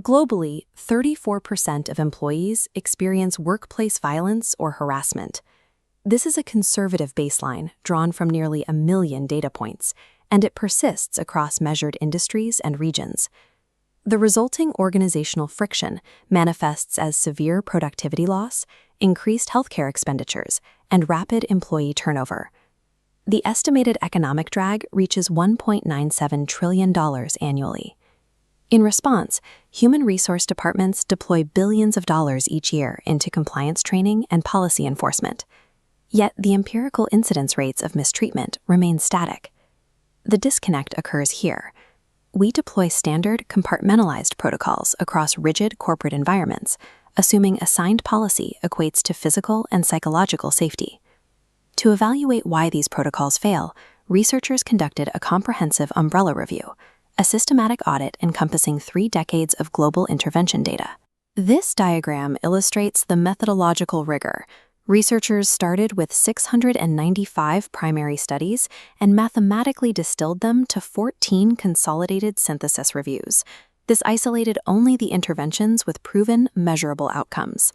Globally, 34% of employees experience workplace violence or harassment. This is a conservative baseline drawn from nearly 1 million data points, and it persists across measured industries and regions. The resulting organizational friction manifests as severe productivity loss, increased healthcare expenditures, and rapid employee turnover. The estimated economic drag reaches $1.97 trillion annually. In response, human resource departments deploy billions of dollars each year into compliance training and policy enforcement. Yet the empirical incidence rates of mistreatment remain static. The disconnect occurs here. We deploy standard, compartmentalized protocols across rigid corporate environments, assuming assigned policy equates to physical and psychological safety. To evaluate why these protocols fail, researchers conducted a comprehensive umbrella review, a systematic audit encompassing 3 decades of global intervention data. This diagram illustrates the methodological rigor. Researchers started with 695 primary studies and mathematically distilled them to 14 consolidated synthesis reviews. This isolated only the interventions with proven, measurable outcomes.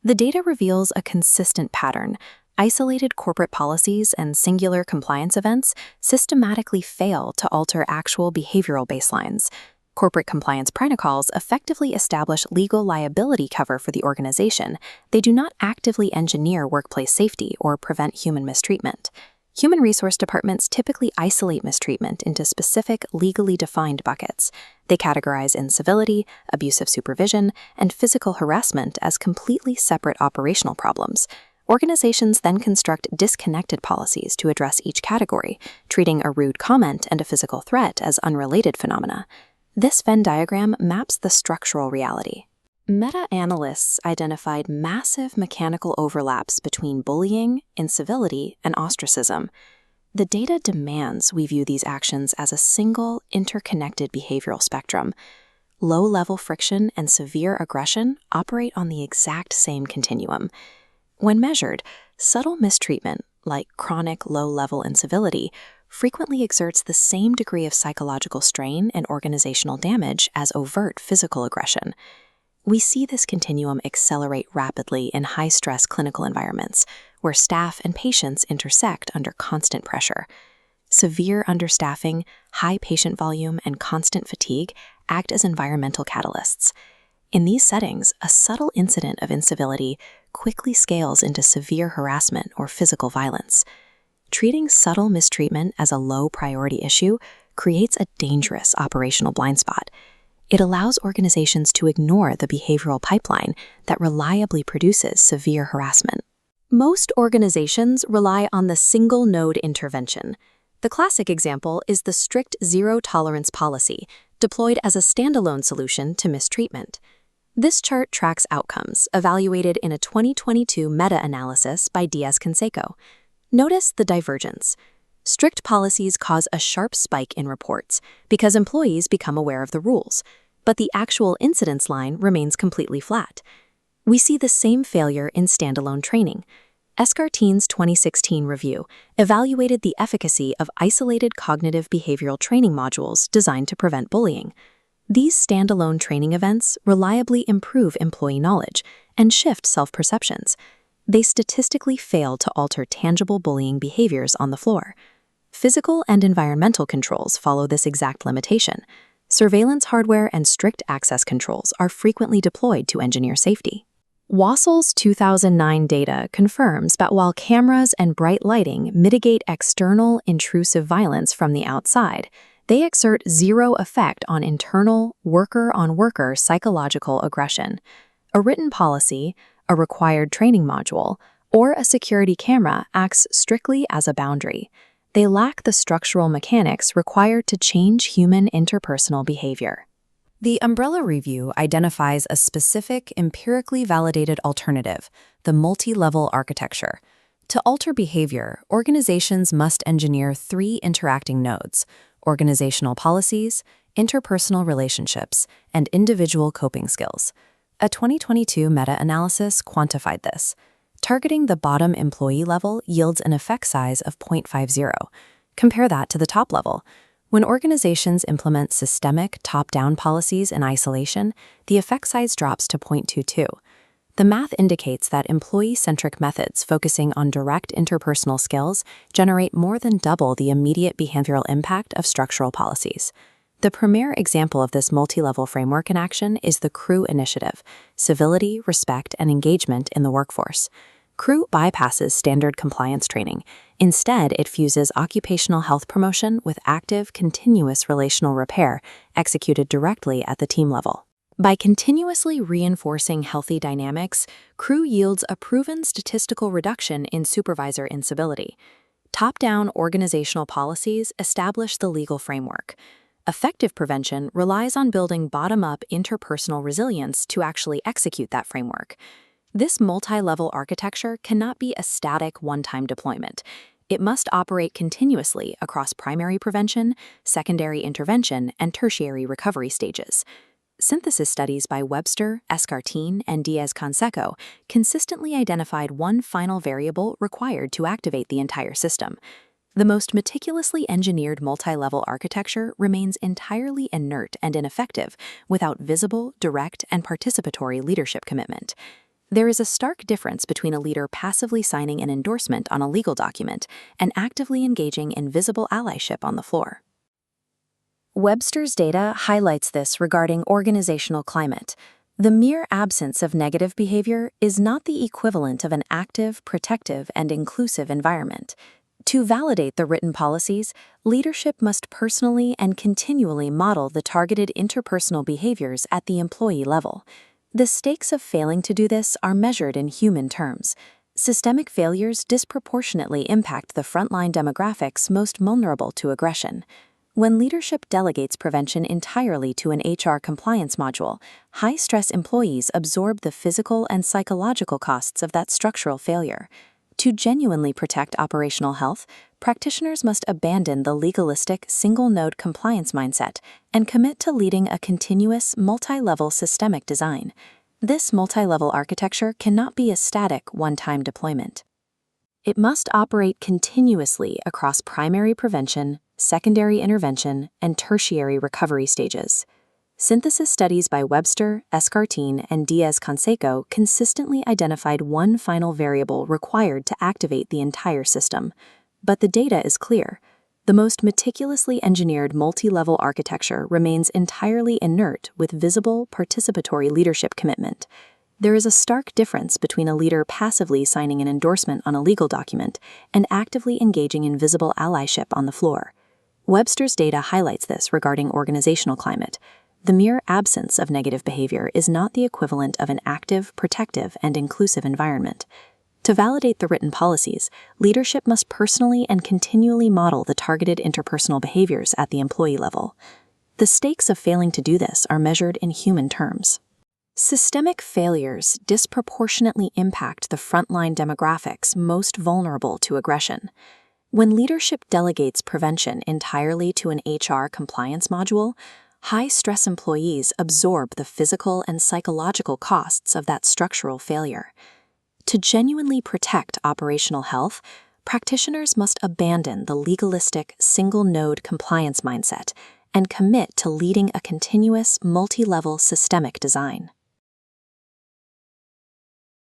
The data reveals a consistent pattern. Isolated corporate policies and singular compliance events systematically fail to alter actual behavioral baselines. Corporate compliance protocols effectively establish legal liability cover for the organization. They do not actively engineer workplace safety or prevent human mistreatment. Human resource departments typically isolate mistreatment into specific, legally defined buckets. They categorize incivility, abusive supervision, and physical harassment as completely separate operational problems. Organizations then construct disconnected policies to address each category, treating a rude comment and a physical threat as unrelated phenomena. This Venn diagram maps the structural reality. Meta-analysts identified massive mechanical overlaps between bullying, incivility, and ostracism. The data demands we view these actions as a single, interconnected behavioral spectrum. Low-level friction and severe aggression operate on the exact same continuum. When measured, subtle mistreatment, like chronic low-level incivility, frequently exerts the same degree of psychological strain and organizational damage as overt physical aggression. We see this continuum accelerate rapidly in high-stress clinical environments, where staff and patients intersect under constant pressure. Severe understaffing, high patient volume, and constant fatigue act as environmental catalysts. In these settings, a subtle incident of incivility quickly scales into severe harassment or physical violence. Treating subtle mistreatment as a low-priority issue creates a dangerous operational blind spot. It allows organizations to ignore the behavioral pipeline that reliably produces severe harassment. Most organizations rely on the single-node intervention. The classic example is the strict zero-tolerance policy, deployed as a standalone solution to mistreatment. This chart tracks outcomes evaluated in a 2022 meta-analysis by Diaz-Canseco. Notice the divergence. Strict policies cause a sharp spike in reports because employees become aware of the rules, but the actual incidence line remains completely flat. We see the same failure in standalone training. Escartin's 2016 review evaluated the efficacy of isolated cognitive behavioral training modules designed to prevent bullying. These standalone training events reliably improve employee knowledge and shift self-perceptions. They statistically fail to alter tangible bullying behaviors on the floor. Physical and environmental controls follow this exact limitation. Surveillance hardware and strict access controls are frequently deployed to engineer safety. Wassel's 2009 data confirms that while cameras and bright lighting mitigate external, intrusive violence from the outside, they exert zero effect on internal, worker-on-worker psychological aggression. A written policy, a required training module, or a security camera acts strictly as a boundary. They lack the structural mechanics required to change human interpersonal behavior. The umbrella review identifies a specific, empirically validated alternative, the multi-level architecture. To alter behavior, organizations must engineer 3 interacting nodes: organizational policies, interpersonal relationships, and individual coping skills. A 2022 meta-analysis quantified this. Targeting the bottom employee level yields an effect size of 0.50. Compare that to the top level. When organizations implement systemic top-down policies in isolation, the effect size drops to 0.22. The math indicates that employee-centric methods focusing on direct interpersonal skills generate more than double the immediate behavioral impact of structural policies. The premier example of this multi-level framework in action is the CREW initiative, Civility, Respect, and Engagement in the Workforce. CREW bypasses standard compliance training. Instead, it fuses occupational health promotion with active, continuous relational repair executed directly at the team level. By continuously reinforcing healthy dynamics, CREW yields a proven statistical reduction in supervisor incivility. Top-down organizational policies establish the legal framework. Effective prevention relies on building bottom-up interpersonal resilience to actually execute that framework. This multi-level architecture cannot be a static one-time deployment. It must operate continuously across primary prevention, secondary intervention, and tertiary recovery stages. Synthesis studies by Webster, Escartine, and Diaz-Canseco consistently identified one final variable required to activate the entire system. The most meticulously engineered multi-level architecture remains entirely inert and ineffective without visible, direct, and participatory leadership commitment. There is a stark difference between a leader passively signing an endorsement on a legal document and actively engaging in visible allyship on the floor. Webster's data highlights this regarding organizational climate. The mere absence of negative behavior is not the equivalent of an active, protective, and inclusive environment. To validate the written policies, leadership must personally and continually model the targeted interpersonal behaviors at the employee level. The stakes of failing to do this are measured in human terms. Systemic failures disproportionately impact the frontline demographics most vulnerable to aggression. When leadership delegates prevention entirely to an HR compliance module, high-stress employees absorb the physical and psychological costs of that structural failure. To genuinely protect operational health, practitioners must abandon the legalistic, single-node compliance mindset and commit to leading a continuous, multi-level systemic design. This multi-level architecture cannot be a static, one-time deployment. It must operate continuously across primary prevention, secondary intervention, and tertiary recovery stages. Synthesis studies by Webster, Escartine, and Diaz-Canseco consistently identified one final variable required to activate the entire system. But the data is clear. The most meticulously engineered multi-level architecture remains entirely inert with visible, participatory leadership commitment. There is a stark difference between a leader passively signing an endorsement on a legal document and actively engaging in visible allyship on the floor. Webster's data highlights this regarding organizational climate. The mere absence of negative behavior is not the equivalent of an active, protective, and inclusive environment. To validate the written policies, leadership must personally and continually model the targeted interpersonal behaviors at the employee level. The stakes of failing to do this are measured in human terms. Systemic failures disproportionately impact the frontline demographics most vulnerable to aggression. When leadership delegates prevention entirely to an HR compliance module, high-stress employees absorb the physical and psychological costs of that structural failure. To genuinely protect operational health, practitioners must abandon the legalistic, single-node compliance mindset and commit to leading a continuous, multi-level systemic design.